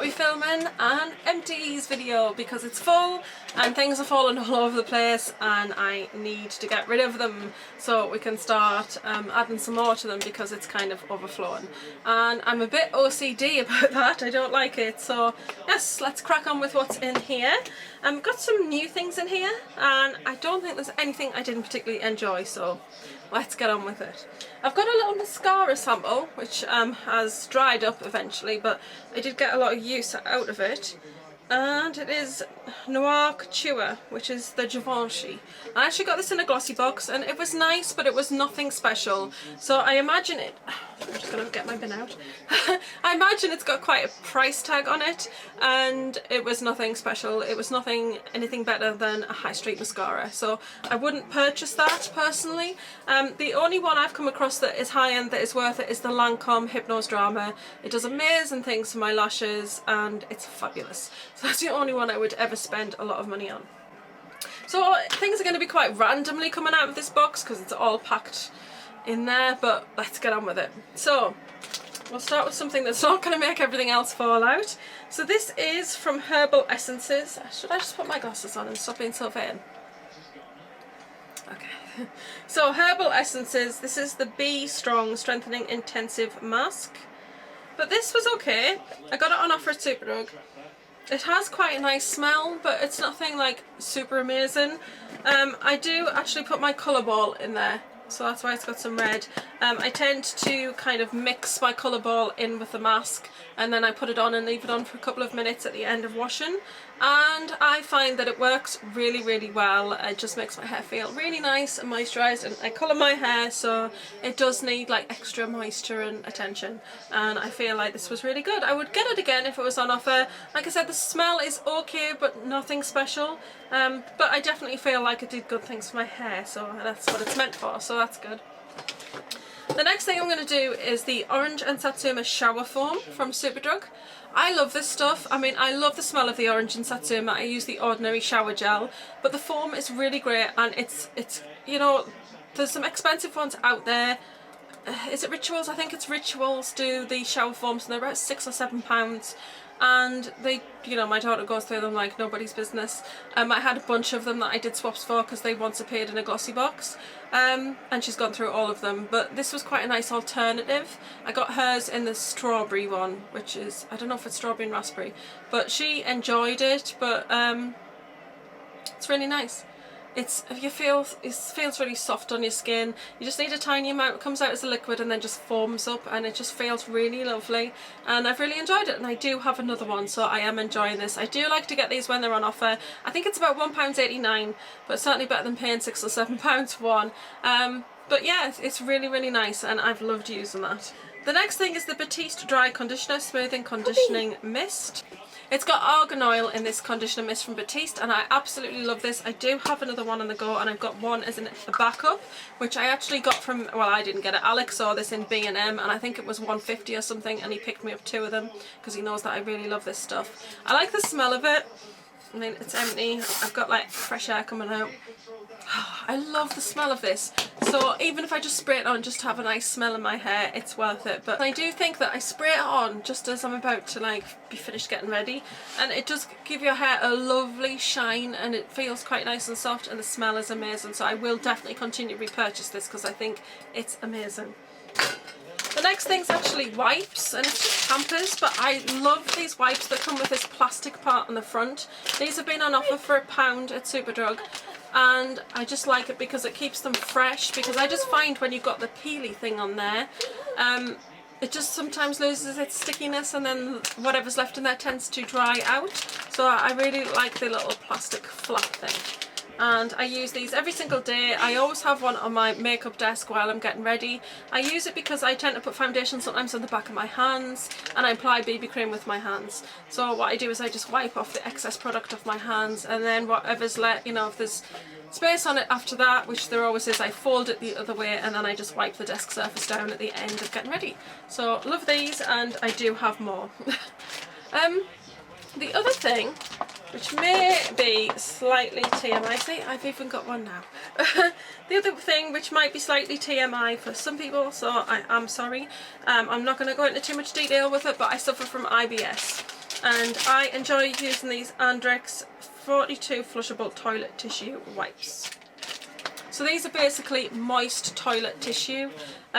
thought we'd be filming an empties video because it's full and things are falling all over the place and I need to get rid of them so we can start adding some more to them because it's kind of overflowing. And I'm a bit OCD about that, I don't like it. So yes, let's crack on with what's in here. I've got some new things in here and I don't think there's anything I didn't particularly enjoy, so let's get on with it. I've got a little mascara sample which has dried up eventually, but I did get a lot of use out of it, and it is Noir Couture, which is the Givenchy. I actually got this in a glossy box and it was nice, but it was nothing special. So I imagine it, I'm just going to get my bin out. I imagine it's got quite a price tag on it, and it was nothing special. It was anything better than a high street mascara. So I wouldn't purchase that personally. The only one I've come across that is high end that is worth it is the Lancome Hypnose Drama. It does amazing things for my lashes and it's fabulous. So that's the only one I would ever spend a lot of money on. So things are going to be quite randomly coming out of this box because it's all packed in there, but let's get on with it. So we'll start with something that's not going to make everything else fall out. So this is from Herbal Essences. Should I just put my glasses on and stop being so vain? Okay. So Herbal Essences, this is the Be Strong Strengthening Intensive Mask. But this was okay. I got it on offer at Superdrug. It has quite a nice smell, but it's nothing like super amazing. I do actually put my colour ball in there, so that's why it's got some red. I tend to kind of mix my colour ball in with the mask and then I put it on and leave it on for a couple of minutes at the end of washing, and I find that it works really, really well. It just makes my hair feel really nice and moisturised, and I colour my hair so it does need like extra moisture and attention, and I feel like this was really good. I would get it again if it was on offer. Like I said, the smell is okay but nothing special, but I definitely feel like it did good things for my hair, so that's what it's meant for, so that's good. The next thing I'm going to do is the Orange and Satsuma Shower Foam from Superdrug. I love this stuff. I mean, I love the smell of the orange and satsuma. I use the ordinary shower gel, but the foam is really great, and it's you know, there's some expensive ones out there. Is it Rituals? I think it's Rituals do the shower foams, and they're about £6 or £7. And they, you know, my daughter goes through them like nobody's business. I had a bunch of them that I did swaps for because they once appeared in a glossy box, and she's gone through all of them, but this was quite a nice alternative. I got hers in the strawberry one, which is, I don't know if it's strawberry and raspberry, but she enjoyed it, but it's really nice. It feels really soft on your skin. You just need a tiny amount. It comes out as a liquid and then just foams up, and it just feels really lovely, and I've really enjoyed it. And I do have another one, so I am enjoying this. I do like to get these when they're on offer. I think it's about £1.89, but certainly better than paying £6 or £7 for one. But yeah, it's really, really nice, and I've loved using that. The next thing is the Batiste Dry Conditioner Smoothing Conditioning Mist. It's got argan oil in this conditioner mist from Batiste, and I absolutely love this. I do have another one on the go, and I've got one as a backup, which I actually got from, well, I didn't get it. Alex saw this in B&M, and I think it was £1.50 or something, and he picked me up 2 of them because he knows that I really love this stuff. I like the smell of it. I mean, it's empty. I've got like fresh air coming out. I love the smell of this, so even if I just spray it on just to have a nice smell in my hair, it's worth it. But I do think that I spray it on just as I'm about to like be finished getting ready, and it does give your hair a lovely shine, and it feels quite nice and soft, and the smell is amazing. So I will definitely continue to repurchase this because I think it's amazing. The next thing's actually wipes, and it's just Pampers, but I love these wipes that come with this plastic part on the front. These have been on offer for £1 at Superdrug, and I just like it because it keeps them fresh, because I just find when you've got the peely thing on there, it just sometimes loses its stickiness, and then whatever's left in there tends to dry out. So I really like the little plastic flap thing. And I use these every single day. I always have one on my makeup desk while I'm getting ready. I use it because I tend to put foundation sometimes on the back of my hands, and I apply BB cream with my hands. So what I do is I just wipe off the excess product off my hands, and then whatever's left, you know, if there's space on it after that, which there always is, I fold it the other way, and then I just wipe the desk surface down at the end of getting ready. So love these, and I do have more. The other thing, which may be slightly TMI, see, I've even got one now. The other thing which might be slightly TMI for some people, so I am sorry. I'm not going to go into too much detail with it, but I suffer from IBS. and I enjoy using these Andrex 42 flushable toilet tissue wipes. So these are basically moist toilet tissue.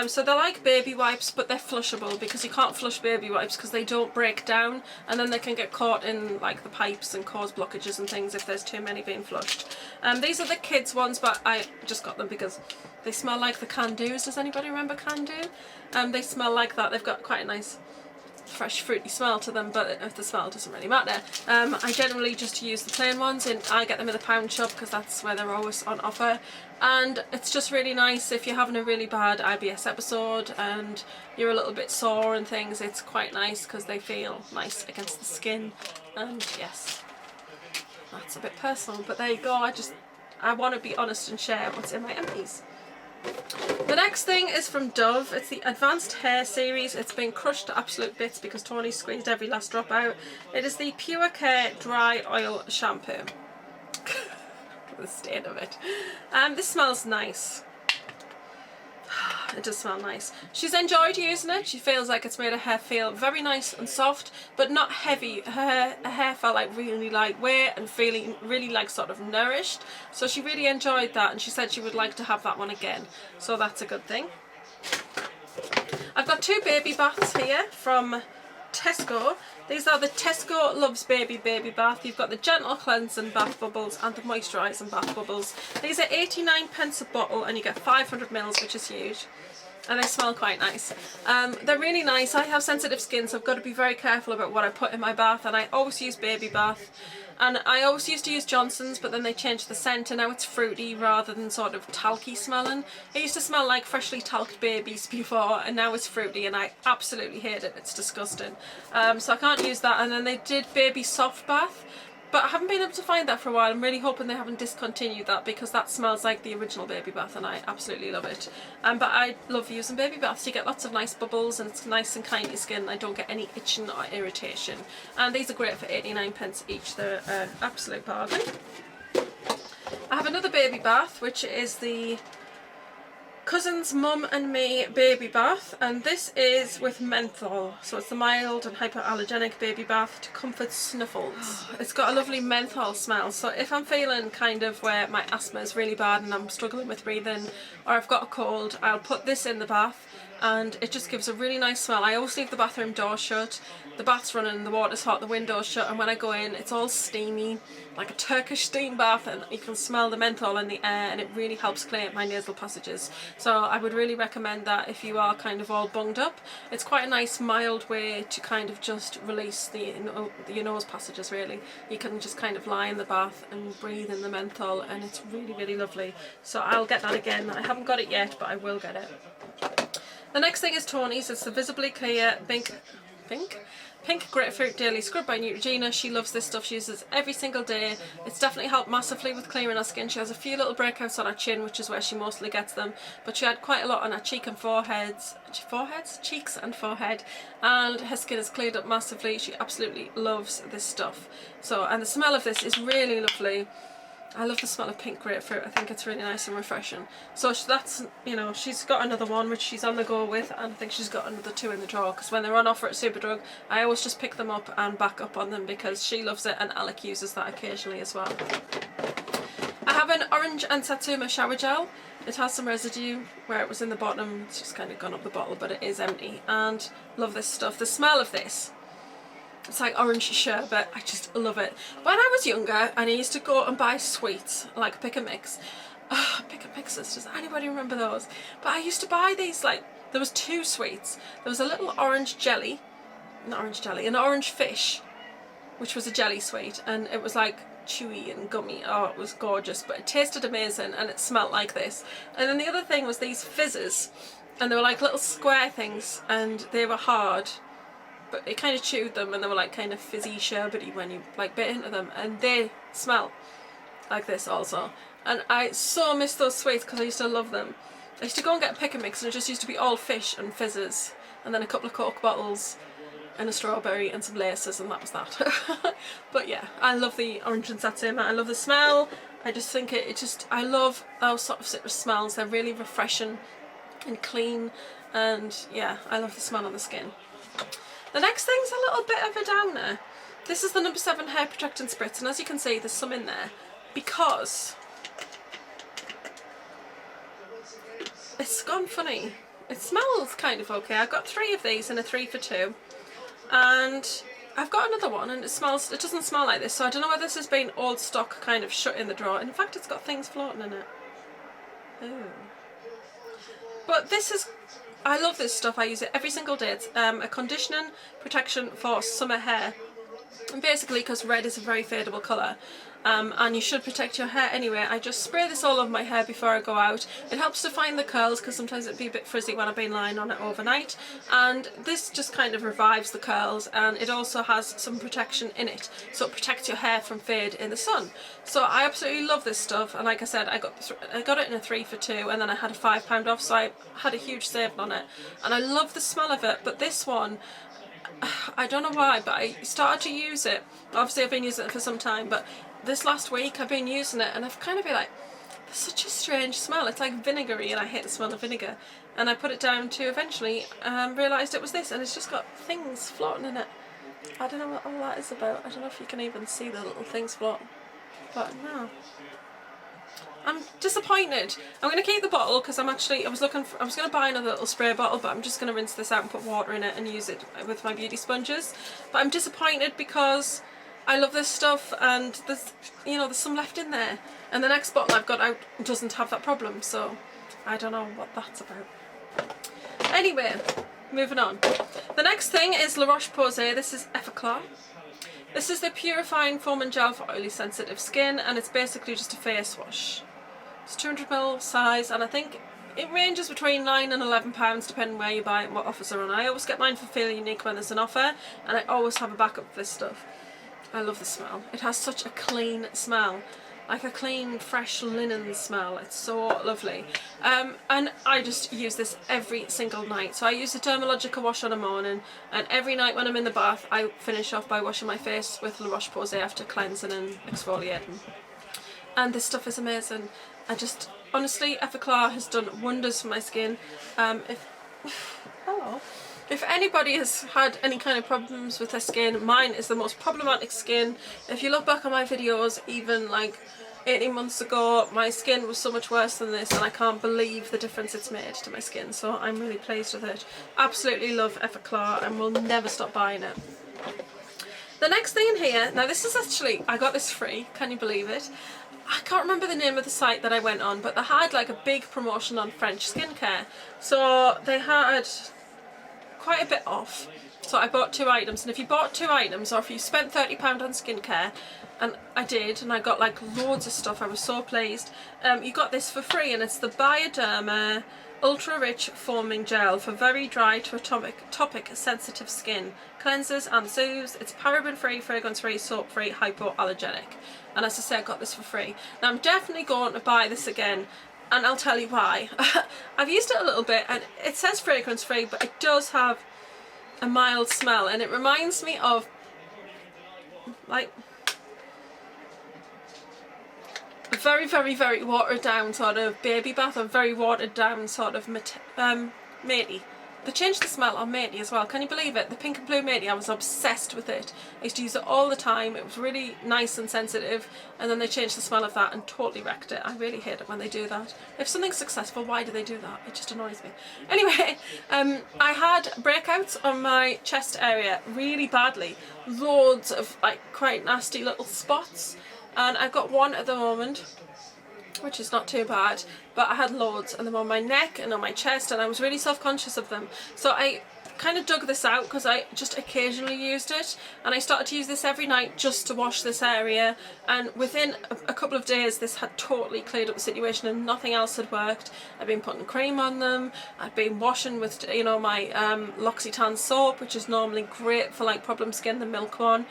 So they're like baby wipes, but they're flushable, because you can't flush baby wipes because they don't break down, and then they can get caught in like the pipes and cause blockages and things if there's too many being flushed. These are the kids ones, but I just got them because they smell like the Can-Dos. Does anybody remember Can-Do? They smell like that. They've got quite a nice fresh fruity smell to them, but if the smell doesn't really matter. I generally just use the plain ones, and I get them in the pound shop because that's where they're always on offer. And it's just really nice if you're having a really bad IBS episode and you're a little bit sore and things. It's quite nice because they feel nice against the skin. And yes, that's a bit personal, but there you go. I want to be honest and share what's in my Empties. The next thing is from Dove. It's the Advanced Hair series. It's been crushed to absolute bits because Tony squeezed every last drop out. It is the Pure Care Dry Oil Shampoo. The state of it. This smells nice. It does smell nice. She's enjoyed using it. She feels like it's made her hair feel very nice and soft, but not heavy. Her hair felt like really lightweight and feeling really like sort of nourished. So she really enjoyed that, and she said she would like to have that one again. So that's a good thing. I've got two baby baths here from Tesco. These are the Tesco Loves Baby bath. You've got the gentle cleansing bath bubbles and the moisturising bath bubbles. These are 89p a bottle, and you get 500ml, which is huge. And they smell quite nice. They're really nice. I have sensitive skin, so I've got to be very careful about what I put in my bath, and I always use baby bath. And I always used to use Johnson's, but then they changed the scent and now it's fruity rather than sort of talky smelling. It used to smell like freshly talked babies before, and now it's fruity, and I absolutely hate it. It's disgusting. So I can't use that. And then they did baby soft bath, but I haven't been able to find that for a while. I'm really hoping they haven't discontinued that, because that smells like the original baby bath and I absolutely love it. But I love using baby baths. You get lots of nice bubbles and it's nice and kind to your skin. I don't get any itching or irritation. And these are great for 89p each. They're an absolute bargain. I have another baby bath, which is the Cousin's Mum and Me baby bath, and this is with menthol, so it's the mild and hypoallergenic baby bath to comfort snuffles. It's got a lovely menthol smell, so if I'm feeling kind of where my asthma is really bad and I'm struggling with breathing, or I've got a cold, I'll put this in the bath and it just gives a really nice smell. I always leave the bathroom door shut, the bath's running, the water's hot, the window's shut, and when I go in it's all steamy, like a Turkish steam bath, and you can smell the menthol in the air, and it really helps clear my nasal passages. So I would really recommend that if you are kind of all bunged up. It's quite a nice mild way to kind of just release your nose passages really. You can just kind of lie in the bath and breathe in the menthol, and it's really, really lovely. So I'll get that again. I haven't got it yet, but I will get it. The next thing is Tony's. It's the Visibly Clear Pink Grapefruit Daily Scrub by Neutrogena. She loves this stuff. She uses it every single day. It's definitely helped massively with clearing her skin. She has a few little breakouts on her chin, which is where she mostly gets them, but she had quite a lot on her cheek and cheeks and forehead, and her skin has cleared up massively. She absolutely loves this stuff. So, and the smell of this is really lovely. I love the smell of pink grapefruit. I think it's really nice and refreshing. So that's, you know, she's got another one which she's on the go with, and I think she's got another two in the drawer, because when they're on offer at Superdrug I always just pick them up and back up on them because she loves it, and Alec uses that occasionally as well. I have an orange and satsuma shower gel. It has some residue where it was in the bottom. It's just kind of gone up the bottle, but it is empty, and love this stuff. The smell of this, it's like orange sherbet. I just love it. When I was younger and I used to go and buy sweets, like pick and mix. Pick and mixes, does anybody remember those? But I used to buy these, like, there was two sweets. There was a little orange jelly, not orange jelly, an orange fish, which was a jelly sweet, and it was like chewy and gummy. Oh, it was gorgeous, but it tasted amazing and it smelled like this. And then the other thing was these fizzes, and they were like little square things, and they were hard, but it kind of chewed them, and they were like kind of fizzy, sherbety when you like bit into them, and they smell like this also. And I so miss those sweets because I used to love them. I used to go and get a pick and mix, and it just used to be all fish and fizzes, and then a couple of Coke bottles and a strawberry and some laces, and that was that. But yeah, I love the orange and satsuma. I love the smell. I just think I love those sort of citrus smells. They're really refreshing and clean, and yeah, I love the smell on the skin. The next thing's a little bit of a downer. This is the number 7 hair protectant spritz, and as you can see there's some in there because it's gone funny. It smells kind of okay. I got 3 of these in a 3 for 2, and I've got another one and it doesn't smell like this, so I don't know whether this has been old stock kind of shut in the drawer. In fact, it's got things floating in it. Ooh. But this is, I love this stuff. I use it every single day. It's a conditioning protection for summer hair. And basically, because red is a very fadable colour, and you should protect your hair anyway, I just spray this all over my hair before I go out. It helps to find the curls because sometimes it'd be a bit frizzy when I've been lying on it overnight, and this just kind of revives the curls, and it also has some protection in it, so it protects your hair from fade in the sun. So I absolutely love this stuff, and like I said, I got it in a 3 for 2, and then I had a £5 off, so I had a huge saving on it, and I love the smell of it. But this one, I don't know why, but I started to use it. Obviously I've been using it for some time, but this last week I've been using it and I've kind of been like, there's such a strange smell. It's like vinegary, and I hate the smell of vinegar. And I put it down to eventually realised it was this, and it's just got things floating in it. I don't know what all that is about. I don't know if you can even see the little things floating, but no. I'm disappointed. I'm going to keep the bottle because I was going to buy another little spray bottle, but I'm just going to rinse this out and put water in it and use it with my beauty sponges. But I'm disappointed because I love this stuff, and there's some left in there, and the next bottle I've got out doesn't have that problem, so I don't know what that's about. Anyway, moving on. The next thing is La Roche-Posay. This is Effaclar. This is the purifying foam and gel for oily sensitive skin, and it's basically just a face wash. It's 200ml size, and I think it ranges between £9 and £11 depending where you buy it and what offers are on. I always get mine for Feel Unique when there's an offer, and I always have a backup of this stuff. I love the smell. It has such a clean smell, like a clean, fresh linen smell. It's so lovely. And I just use this every single night. So I use a Dermalogica wash on a morning, and every night when I'm in the bath I finish off by washing my face with La Roche-Posay after cleansing and exfoliating. And this stuff is amazing. Honestly, Effaclar has done wonders for my skin. If anybody has had any kind of problems with their skin, mine is the most problematic skin. If you look back on my videos, even like 18 months ago, my skin was so much worse than this, and I can't believe the difference it's made to my skin. So I'm really pleased with it. Absolutely love Effaclar and will never stop buying it. The next thing in here, now this is actually, I got this free, can you believe it? I can't remember the name of the site that I went on, but they had like a big promotion on French skincare. So they had quite a bit off, so I bought 2 items, and if you bought 2 items, or if you spent £30 on skincare, and I did, and I got like loads of stuff, I was so pleased, you got this for free, and it's the Bioderma Ultra Rich Foaming Gel for very dry to atopic sensitive skin. Cleanses and soothes. It's paraben free, fragrance free, soap free, hypoallergenic, and as I say, I got this for free. Now I'm definitely going to buy this again, and I'll tell you why. I've used it a little bit, and it says fragrance free, but it does have a mild smell, and it reminds me of like a very, very, very watered down sort of baby bath, or very watered down sort of matey. They changed the smell on matey as well. Can you believe it? The pink and blue matey, I was obsessed with it. I used to use it all the time. It was really nice and sensitive, and then they changed the smell of that and totally wrecked it. I really hate it when they do that. If something's successful, why do they do that? It just annoys me. Anyway, I had breakouts on my chest area really badly. Loads of like quite nasty little spots, and I've got one at the moment, which is not too bad, but I had loads, and them on my neck and on my chest, and I was really self-conscious of them. So I kind of dug this out because I just occasionally used it, and I started to use this every night just to wash this area, and within a couple of days this had totally cleared up the situation and nothing else had worked. I've been putting cream on them, I've been washing with my L'Occitane soap, which is normally great for like problem skin, the milk one.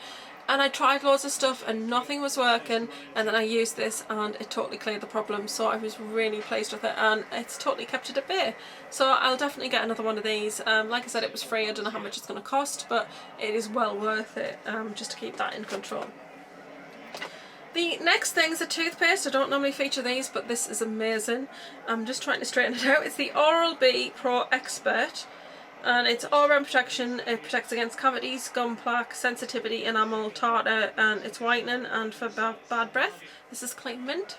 And I tried loads of stuff and nothing was working, and then I used this and it totally cleared the problem, so I was really pleased with it, and it's totally kept it at bay. So I'll definitely get another one of these. Like I said, it was free. I don't know how much it's going to cost, but it is well worth it, just to keep that in control. The next thing is a toothpaste. I don't normally feature these, but this is amazing. I'm just trying to straighten it out. It's the Oral-B Pro Expert and it's all-round protection. It protects against cavities, gum plaque, sensitivity, enamel, tartar, and it's whitening and for bad breath. This is clean mint.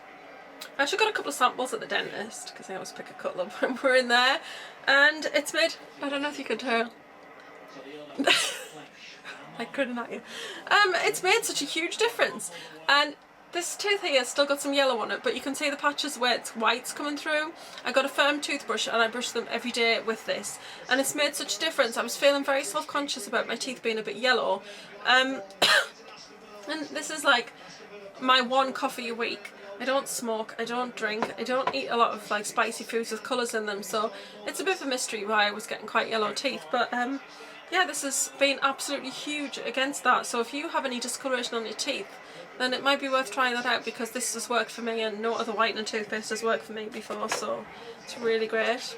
I actually got a couple of samples at the dentist because I always pick a couple up when we're in there, and it's made, I don't know if you can tell, like grinning at you, it's made such a huge difference. And this tooth here still got some yellow on it, but you can see the patches where it's white's coming through. I got a firm toothbrush and I brush them every day with this, and it's made such a difference. I was feeling very self-conscious about my teeth being a bit yellow, and this is like my one coffee a week. I don't smoke, I don't drink, I don't eat a lot of like spicy foods with colours in them, so it's a bit of a mystery why I was getting quite yellow teeth. But yeah, this has been absolutely huge against that. So if you have any discoloration on your teeth, then it might be worth trying that out, because this has worked for me and no other whitening toothpaste has worked for me before, so it's really great.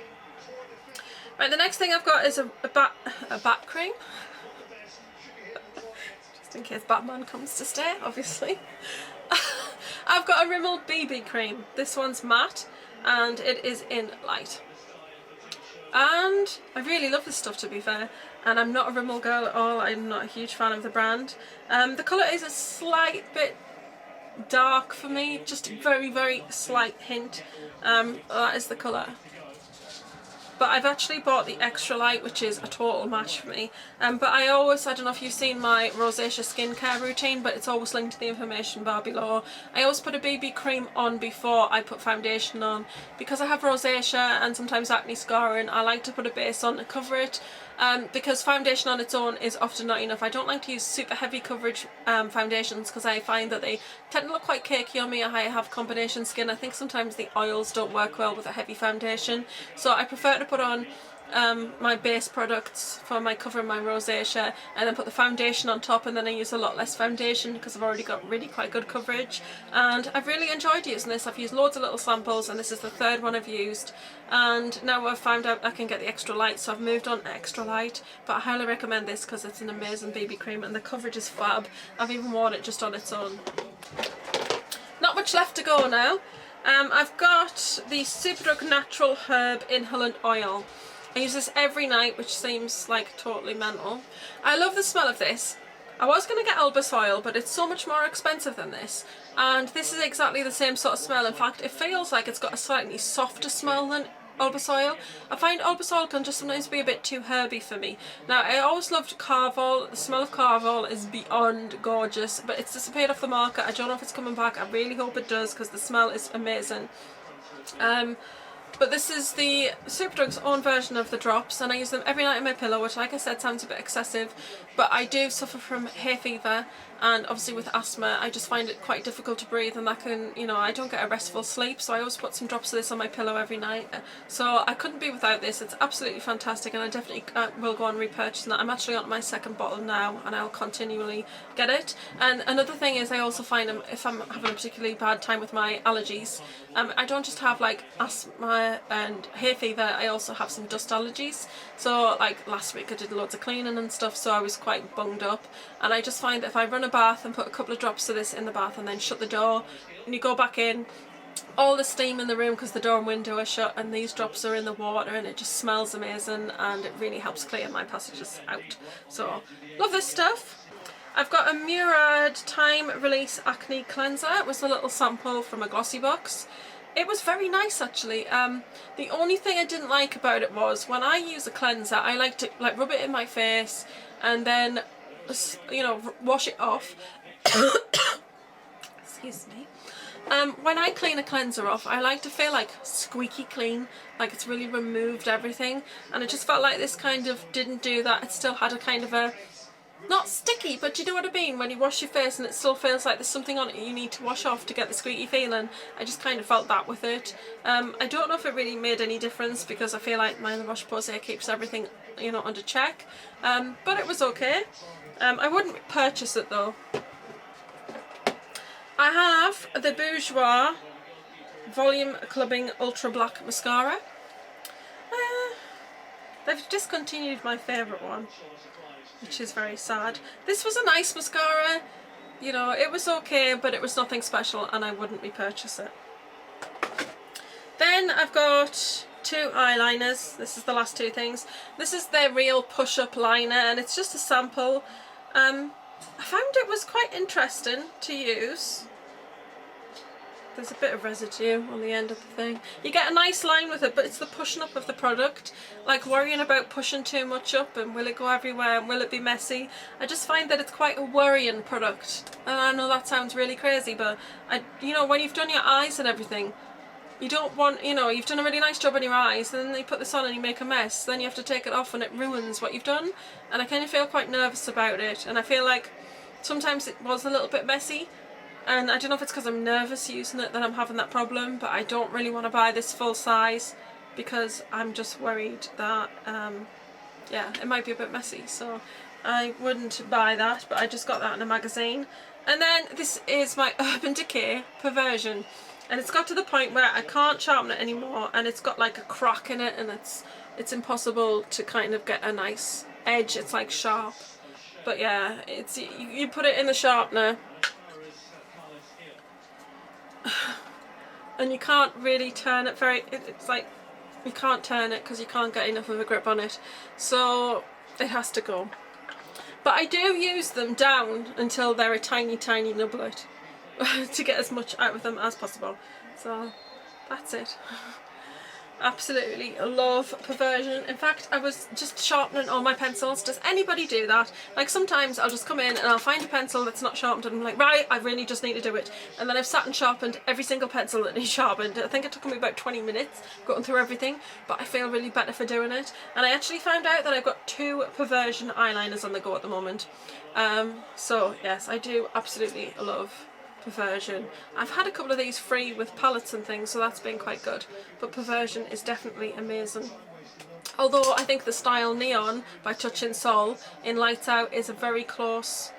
Right, the next thing I've got is a bat cream. Just in case Batman comes to stay, obviously. I've got a Rimmel BB cream. This one's matte and it is in light. And I really love this stuff, to be fair, and I'm not a Rimmel girl at all. I'm not a huge fan of the brand. The colour is a slight bit dark for me, just a very, very slight hint. That is the colour. But I've actually bought the extra light, which is a total match for me. But I don't know if you've seen my rosacea skincare routine, but it's always linked to the information bar below. I always put a BB cream on before I put foundation on. Because I have rosacea and sometimes acne scarring, I like to put a base on to cover it. Because foundation on its own is often not enough. I don't like to use super heavy coverage foundations, because I find that they tend to look quite cakey on me. I have combination skin. I think sometimes the oils don't work well with a heavy foundation, so I prefer to put on my base products for my covering my rosacea, and then put the foundation on top, and then I use a lot less foundation because I've already got really quite good coverage. And I've really enjoyed using this. I've used loads of little samples, and this is the third one I've used, and now I've found out I can get the extra light, so I've moved on to extra light. But I highly recommend this because it's an amazing BB cream and the coverage is fab. I've even worn it just on its own. Not much left to go now. I've got the Superdrug Natural Herb Inhalant Oil. I use this every night, which seems like totally mental. I love the smell of this. I was going to get Albus oil, but it's so much more expensive than this. And this is exactly the same sort of smell. In fact, it feels like it's got a slightly softer smell than Albus oil. I find Albus oil can just sometimes be a bit too herby for me. Now, I always loved Carvol. The smell of Carvol is beyond gorgeous, but it's disappeared off the market. I don't know if it's coming back. I really hope it does, because the smell is amazing. But this is the Superdrug's own version of the drops, and I use them every night on my pillow, which, like I said, sounds a bit excessive, but I do suffer from hay fever, and obviously with asthma I just find it quite difficult to breathe, and that can, you know, I don't get a restful sleep, so I always put some drops of this on my pillow every night. So I couldn't be without this. It's absolutely fantastic, and I definitely will go on repurchasing that. I'm actually on my second bottle now, and I'll continually get it. And another thing is, I also find if I'm having a particularly bad time with my allergies, I don't just have like asthma and hay fever, I also have some dust allergies. So like last week I did loads of cleaning and stuff, so I was quite bunged up, and I just find that if I run a bath and put a couple of drops of this in the bath and then shut the door, and you go back in, all the steam in the room because the door and window are shut, and these drops are in the water, and it just smells amazing, and it really helps clear my passages out. So love this stuff. I've got a Murad Time Release Acne Cleanser. It was a little sample from a glossy box. It was very nice, actually. The only thing I didn't like about it was, when I use a cleanser, I like to rub it in my face and then, you know, wash it off. Excuse me. When I clean a cleanser off, I like to feel like squeaky clean, like it's really removed everything, and it just felt like this kind of didn't do that. It still had a kind of a, not sticky, but you know what I mean, when you wash your face and it still feels like there's something on it you need to wash off to get the squeaky feeling. I just kind of felt that with it. I don't know if it really made any difference, because I feel like my La Roche-Posay keeps everything, you know, under check, but it was okay. I wouldn't purchase it though. I have the Bourjois Volume Clubbing Ultra Black Mascara. They've discontinued my favourite one, which is very sad. This was a nice mascara, you know, it was okay, but it was nothing special, and I wouldn't repurchase it. Then I've got 2 eyeliners. This is the last 2 things. This is their real push-up liner, and it's just a sample. I found it was quite interesting to use. There's a bit of residue on the end of the thing. You get a nice line with it, but it's the pushing up of the product. Like worrying about pushing too much up and will it go everywhere and will it be messy. I just find that it's quite a worrying product. And I know that sounds really crazy, but you know, when you've done your eyes and everything, you don't want, you know, you've done a really nice job on your eyes, and then you put this on and you make a mess. Then you have to take it off and it ruins what you've done. And I kind of feel quite nervous about it. And I feel like sometimes it was a little bit messy. And I don't know if it's because I'm nervous using it that I'm having that problem, but I don't really want to buy this full size because I'm just worried that, yeah, it might be a bit messy. So I wouldn't buy that, but I just got that in a magazine. And then this is my Urban Decay Perversion. And it's got to the point where I can't sharpen it anymore, and it's got like a crack in it, and it's impossible to kind of get a nice edge. It's like sharp. But yeah, it's you put it in the sharpener, and you can't really turn it it's like you can't turn it because you can't get enough of a grip on it, so it has to go. But I do use them down until they're a tiny nublet to get as much out of them as possible. So that's it. Absolutely love Perversion. In fact, I was just sharpening all my pencils. Does anybody do that? Like sometimes I'll just come in and I'll find a pencil that's not sharpened and I'm like, right, I really just need to do it. And then I've sat and sharpened every single pencil that needs sharpened. I think it took me about 20 minutes going through everything, but I feel really better for doing it. And I actually found out that I've got 2 Perversion eyeliners on the go at the moment. So yes, I do absolutely love Perversion. I've had a couple of these free with palettes and things, so that's been quite good, but Perversion is definitely amazing. Although I think the style Neon by Touch in Sol in Lights Out is a very close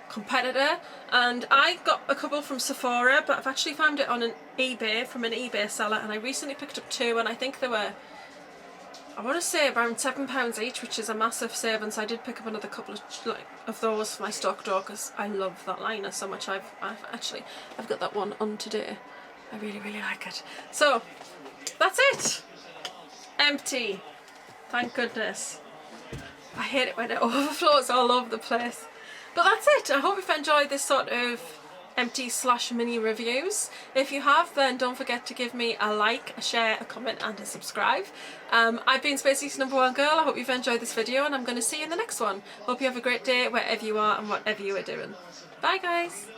competitor, and I got a couple from Sephora, but I've actually found it on an eBay from an eBay seller, and I recently picked up 2, and I think they were, I want to say, around £7 each, which is a massive saving. So I did pick up another couple of those for my stock drawer because I love that liner so much. I've got that one on today. I really like it. So that's it. Empty. Thank goodness. I hate it when it overflows all over the place. But that's it. I hope you've enjoyed this sort of empty/mini reviews. If you have, then don't forget to give me a like, a share, a comment and a subscribe. I've been Spacey's #1 girl. I hope you've enjoyed this video, and I'm going to see you in the next one. Hope you have a great day wherever you are and whatever you are doing. Bye guys.